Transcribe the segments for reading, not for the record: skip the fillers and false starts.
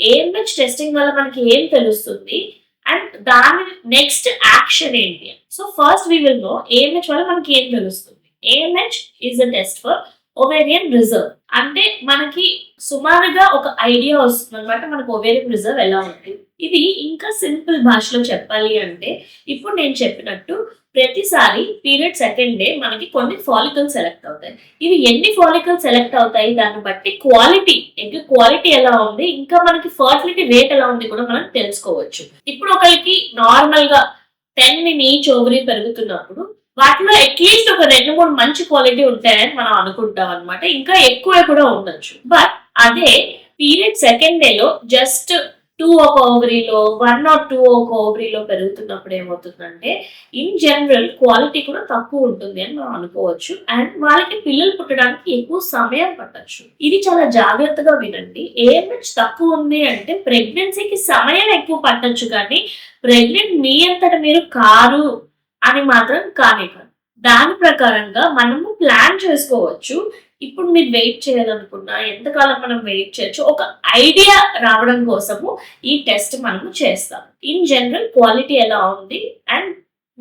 AMH testing వల్ల మనకి ఏం తెలుస్తుంది అండ్ దాని నెక్స్ట్ యాక్షన్ ఏంటి. So first we will know AMH వల్ల మనకి ఏం తెలుస్తుంది. AMH is a test for ovarian reserve. అంటే మనకి సుమారుగా ఒక ఐడియా వస్తుంది అనమాట మనకు ఓవేరియన్ రిజర్వ్ ఎలా ఉంది. ఇది ఇంకా సింపుల్ భాషలో చెప్పాలి అంటే ఇప్పుడు నేను చెప్పినట్టు ప్రతిసారి పీరియడ్ సెకండ్ డే మనకి కొన్ని ఫాలికల్స్ సెలెక్ట్ అవుతాయి. ఇవి ఎన్ని ఫాలికల్స్ సెలెక్ట్ అవుతాయి దాన్ని బట్టి క్వాలిటీ, ఎగ్ క్వాలిటీ ఎలా ఉంది, ఇంకా మనకి ఫర్టిలిటీ రేట్ ఎలా ఉంది కూడా మనం తెలుసుకోవచ్చు. ఇప్పుడు ఒకరికి నార్మల్ గా 10 in each ఓవరీ పెరుగుతున్నప్పుడు వాటిలో అట్లీస్ట్ ఒక 2-3 మంచి క్వాలిటీ ఉంటాయని మనం అనుకుంటాం అనమాట. ఇంకా ఎక్కువ కూడా ఉండొచ్చు. బట్ అదే పీరియడ్ సెకండ్ డే లో జస్ట్ 2 ఒక ఓవరీలో 1 or 2 ఒక ఓవరీలో పెరుగుతున్నప్పుడు ఏమవుతుందంటే ఇన్ జనరల్ క్వాలిటీ కూడా తక్కువ ఉంటుంది అని మనం అనుకోవచ్చు. అండ్ వాళ్ళకి పిల్లలు పుట్టడానికి ఎక్కువ సమయం పట్టొచ్చు. ఇది చాలా జాగ్రత్తగా వినండి. ఏఎంహెచ్ తక్కువ ఉంది అంటే ప్రెగ్నెన్సీకి సమయం ఎక్కువ పట్టొచ్చు, కానీ ప్రెగ్నెంట్ మీ అంతట మీరు కారు అని మాత్రం కానే కాదు. దాని ప్రకారంగా మనము ప్లాన్ చేసుకోవచ్చు. ఇప్పుడు మీరు వెయిట్ చేయాలనుకున్నా ఎంతకాలం మనం వెయిట్ చేయొచ్చు ఒక ఐడియా రావడం కోసము ఈ టెస్ట్ మనము చేస్తాం. ఇన్ జనరల్ క్వాలిటీ ఎలా ఉంది అండ్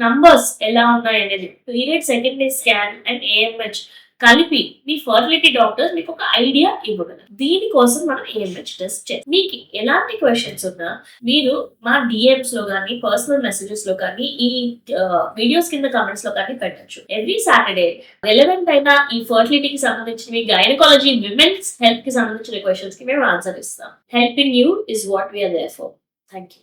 నంబర్స్ ఎలా ఉన్నాయి అనేది period second day scan and AMH కలిపి మీ ఫర్టిలిటీ డాక్టర్స్ మీకు ఒక ఐడియా ఇవ్వగలరు. దీనికోసం మనం ఏఎంహెచ్ టెస్ట్ చేస్తాం. మీకు ఎలాంటి క్వశ్చన్స్ ఉన్నా మీరు మా డిఎంస్ లో కానీ పర్సనల్ మెసేజెస్ లో కానీ ఈ వీడియోస్ కింద కమెంట్స్ లో కానీ పెట్టచ్చు. ఎవ్రీ సాటర్డే రెలవెంట్ అయిన ఈ ఫర్టిలిటీకి సంబంధించినవి, గైనకాలజీ, విమెన్స్ హెల్త్ కి సంబంధించిన క్వశ్చన్స్ కి మేము ఆన్సర్ ఇస్తాం. Helping you is what we are there for. Thank you.